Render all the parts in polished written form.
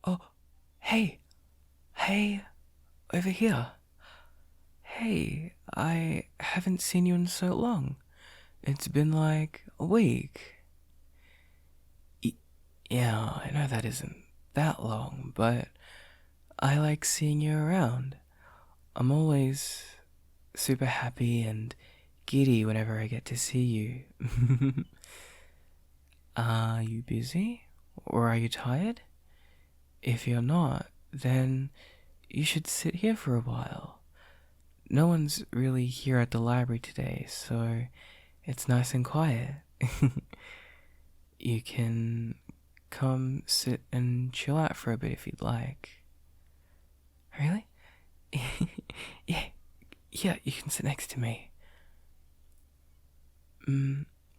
Oh, hey, hey, over here. Hey, I haven't seen you in so long. It's been like a week. Y- yeah, I know that isn't that long, but I like seeing you around. I'm always super happy and giddy whenever I get to see you. Are you busy? Or are you tired? If you're not, then you should sit here for a while. No one's really here at the library today, so it's nice and quiet. You can come sit and chill out for a bit if you'd like. Really? yeah, yeah, you can sit next to me.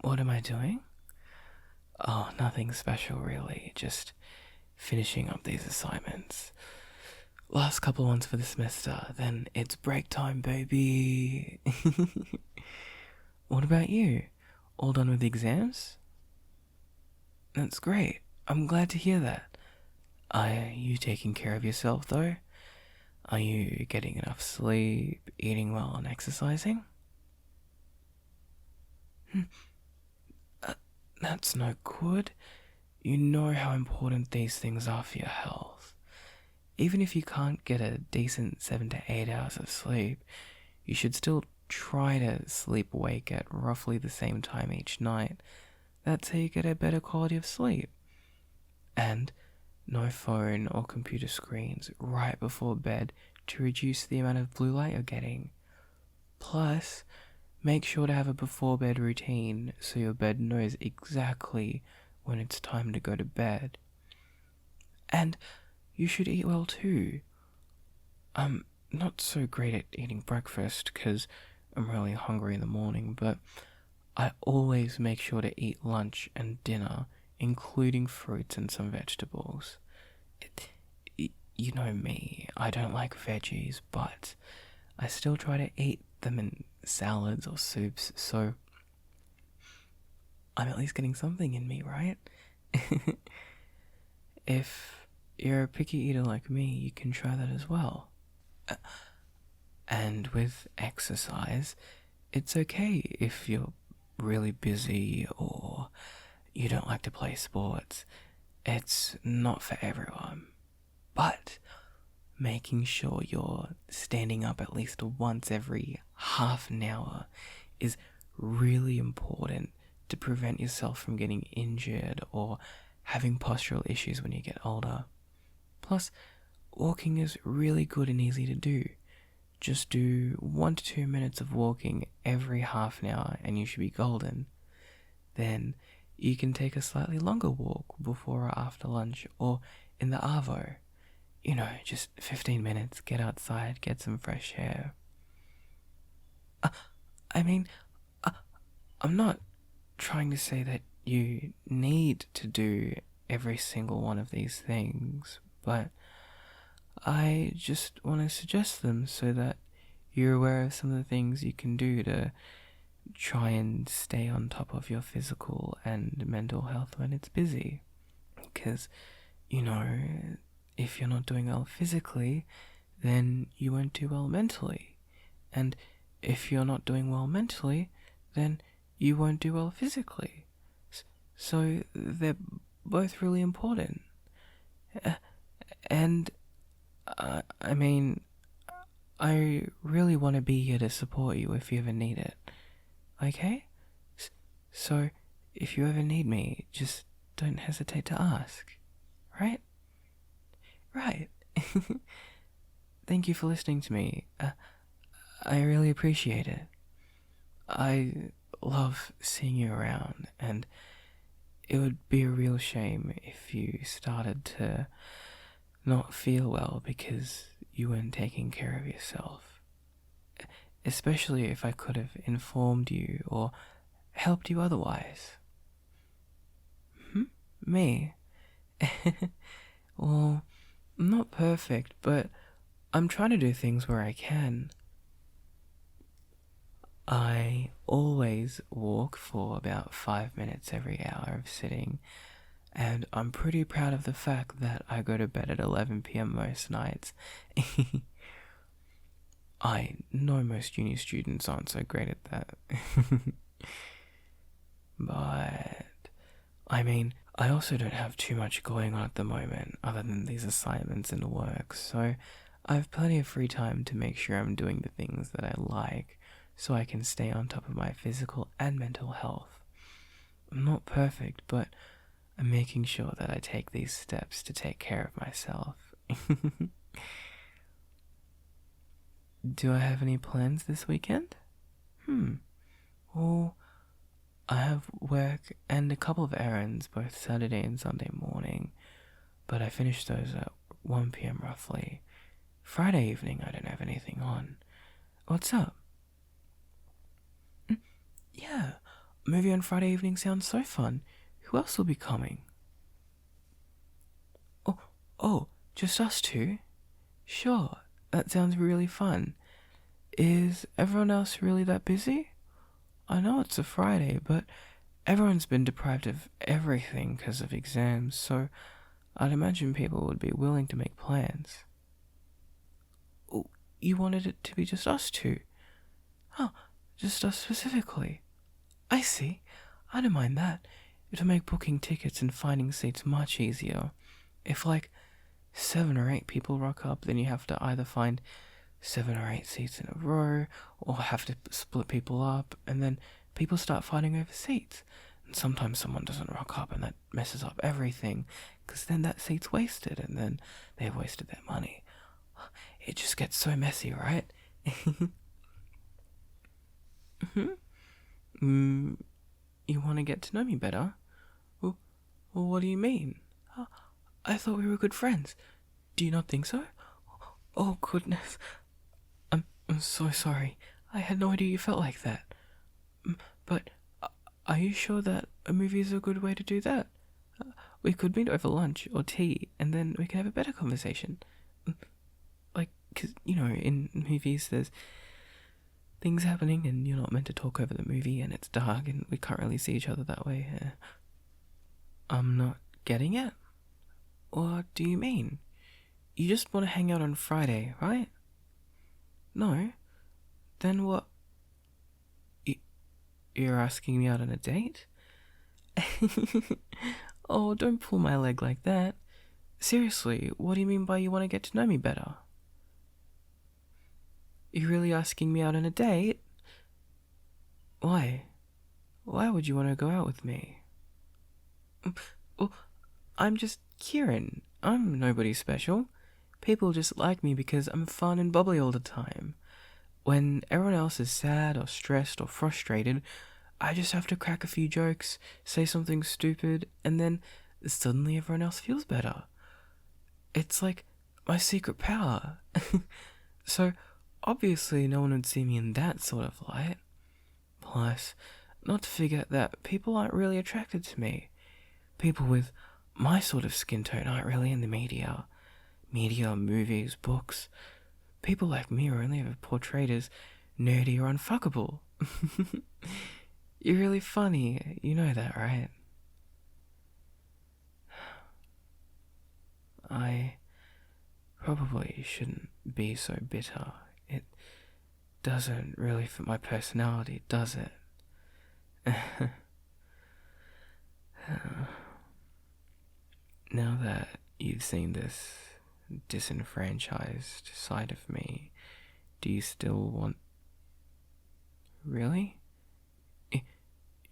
What am I doing? Oh, nothing special really, just finishing up these assignments. Last couple ones for the semester, then it's break time, baby. What about you? All done with the exams? That's great. I'm glad to hear that. Are you taking care of yourself though? Are you getting enough sleep, eating well, and exercising? Uh, that's no good. You know how important these things are for your health. Even if you can't get a decent 7 to 8 hours of sleep, you should still try to sleep awake at roughly the same time each night. That's how you get a better quality of sleep. And no phone or computer screens right before bed to reduce the amount of blue light you're getting. Plus, make sure to have a before bed routine so your bed knows exactly when it's time to go to bed. And you should eat well too. I'm not so great at eating breakfast because I'm really hungry in the morning, but I always make sure to eat lunch and dinner, including fruits and some vegetables. You know me, I don't like veggies, but I still try to eat them in salads or soups, so I'm at least getting something in me, right? If you're a picky eater like me, you can try that as well. And with exercise, it's okay if you're really busy or you don't like to play sports. It's not for everyone. But making sure you're standing up at least once every half an hour is really important to prevent yourself from getting injured or having postural issues when you get older. Plus, walking is really good and easy to do. Just do 1 to 2 minutes of walking every half an hour and you should be golden. Then you can take a slightly longer walk before or after lunch or in the Arvo. You know, just 15 minutes, get outside, get some fresh air. Uh, I mean, uh, I'm not trying to say that you need to do every single one of these things, but I just want to suggest them so that you're aware of some of the things you can do to try and stay on top of your physical and mental health when it's busy. Because, you know, if you're not doing well physically, then you won't do well mentally. And if you're not doing well mentally, then you won't do well physically. So they're both really important. And, I mean, I really want to be here to support you if you ever need it. Okay? So, if you ever need me, just don't hesitate to ask. Right? Right. Thank you for listening to me. I really appreciate it. I love seeing you around, and it would be a real shame if you started to not feel well because you weren't taking care of yourself. Especially if I could have informed you or helped you otherwise. Me? Well, I'm not perfect, but I'm trying to do things where I can. I always walk for about 5 minutes every hour of sitting, And I'm pretty proud of the fact that I go to bed at 11 p.m. most nights. I know most uni students aren't so great at that. But, I mean, I also don't have too much going on at the moment other than these assignments and work, so I have plenty of free time to make sure I'm doing the things that I like so I can stay on top of my physical and mental health. I'm not perfect, but I'm making sure that I take these steps to take care of myself. Do I have any plans this weekend? Well, I have work and a couple of errands both Saturday and Sunday morning, but I finish those at 1 p.m. roughly. Friday evening I don't have anything on. What's up? Yeah, movie on Friday evening sounds so fun. Who else will be coming? Oh, just us two? Sure, that sounds really fun. Is everyone else really that busy? I know it's a Friday, but everyone's been deprived of everything because of exams, so I'd imagine people would be willing to make plans. Oh, you wanted it to be just us two? Oh, just us specifically. I see. I don't mind that. It'll make booking tickets and finding seats much easier. If, 7 or 8 people rock up, then you have to either find 7 or 8 seats in a row, or have to split people up, and then people start fighting over seats. And sometimes someone doesn't rock up, and that messes up everything, because then that seat's wasted, and then they've wasted their money. It just gets so messy, right? You want to get to know me better? Well, what do you mean? I thought we were good friends. Do you not think so? Oh, goodness. I'm so sorry. I had no idea you felt like that. But are you sure that a movie is a good way to do that? We could meet over lunch or tea, and then we can have a better conversation. Because, in movies there's things happening and you're not meant to talk over the movie and it's dark and we can't really see each other that way. I'm not getting it. What do you mean? You just want to hang out on Friday, right? No. Then what? You're asking me out on a date? Oh, don't pull my leg like that. Seriously, what do you mean by you want to get to know me better? You're really asking me out on a date? Why? Why would you want to go out with me? Well, I'm just Kieran. I'm nobody special. People just like me because I'm fun and bubbly all the time. When everyone else is sad or stressed or frustrated, I just have to crack a few jokes, say something stupid, and then suddenly everyone else feels better. It's like my secret power. So, obviously no one would see me in that sort of light. Plus, not to forget that people aren't really attracted to me. People with my sort of skin tone aren't really in the media. Media, movies, books. People like me are only ever portrayed as nerdy or unfuckable. You're really funny, you know that, right? I probably shouldn't be so bitter. It doesn't really fit my personality, does it? Now that you've seen this disenfranchised side of me, do you still want... Really?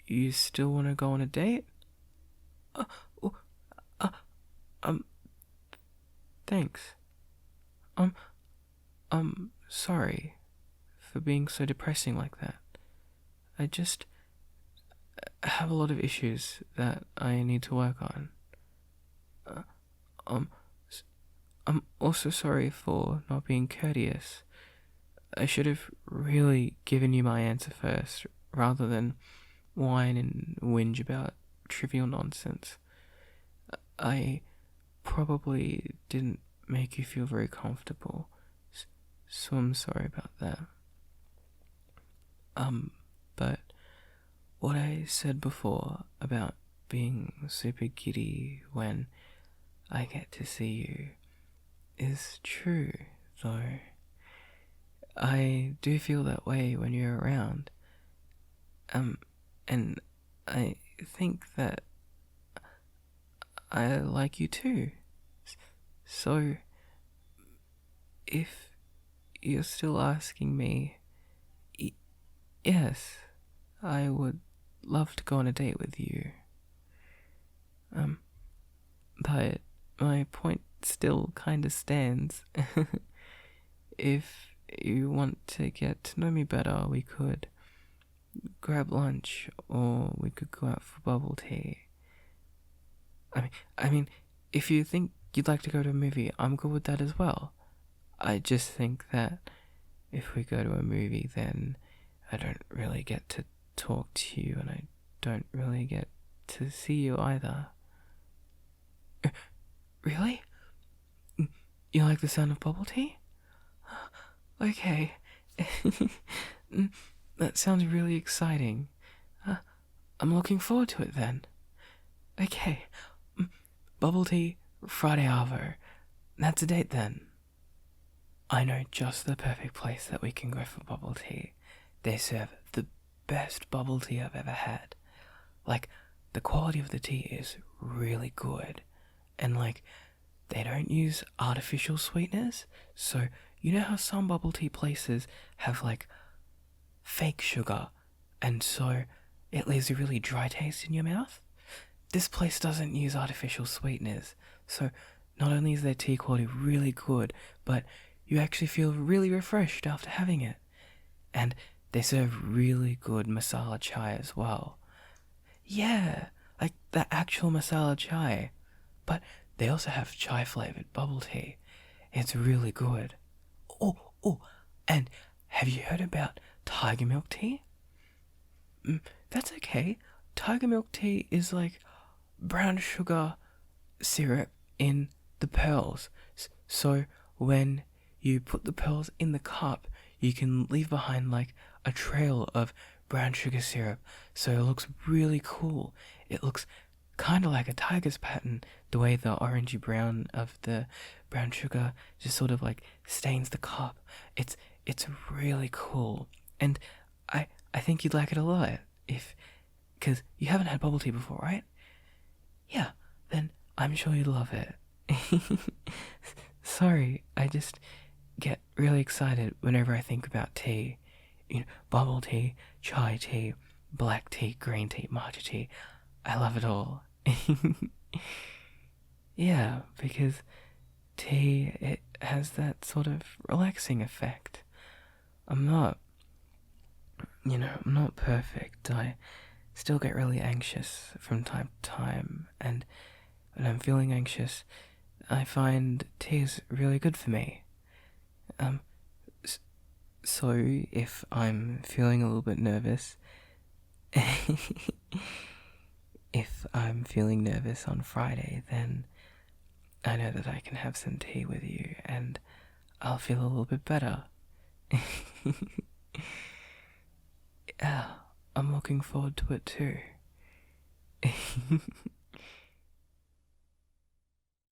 You still want to go on a date? Thanks. Sorry for being so depressing like that. I just have a lot of issues that I need to work on. I'm also sorry for not being courteous. I should have really given you my answer first, rather than whine and whinge about trivial nonsense. I probably didn't make you feel very comfortable, so I'm sorry about that. But what I said before about being super giddy when I get to see you is true, though. I do feel that way when you're around. And I think that I like you too. So, if you're still asking me, yes, I would love to go on a date with you. But my point still kinda stands. If you want to get to know me better, we could grab lunch, or we could go out for bubble tea. I mean, if you think you'd like to go to a movie, I'm good with that as well. I just think that if we go to a movie, then I don't really get to talk to you, and I don't really get to see you either. Really? You like the sound of bubble tea? Okay. That sounds really exciting. I'm looking forward to it then. Okay. Bubble tea, Friday Arvo. That's a date then. I know just the perfect place that we can go for bubble tea. They serve the best bubble tea I've ever had. Like, the quality of the tea is really good. And like, they don't use artificial sweeteners. So, you know how some bubble tea places have like fake sugar, and so it leaves a really dry taste in your mouth? This place doesn't use artificial sweeteners. So, not only is their tea quality really good, but you actually feel really refreshed after having it. And they serve really good masala chai as well. Yeah, like the actual masala chai. But they also have chai flavored bubble tea. It's really good. Oh, and have you heard about tiger milk tea? That's okay. Tiger milk tea is like brown sugar syrup in the pearls. So when you put the pearls in the cup, you can leave behind like a trail of brown sugar syrup. So it looks really cool. It looks kind of like a tiger's pattern, the way the orangey brown of the brown sugar just sort of like stains the cup. It's really cool, and I think you'd like it a lot because you haven't had bubble tea before, right? Yeah, then I'm sure you'd love it. Sorry, I just get really excited whenever I think about tea. You know, bubble tea, chai tea, black tea, green tea, matcha tea. I love it all. Yeah, because tea, it has that sort of relaxing effect. I'm not perfect. I still get really anxious from time to time, and when I'm feeling anxious, I find tea is really good for me. So if I'm feeling a little bit nervous, if I'm feeling nervous on Friday, then I know that I can have some tea with you, and I'll feel a little bit better. Yeah, I'm looking forward to it too.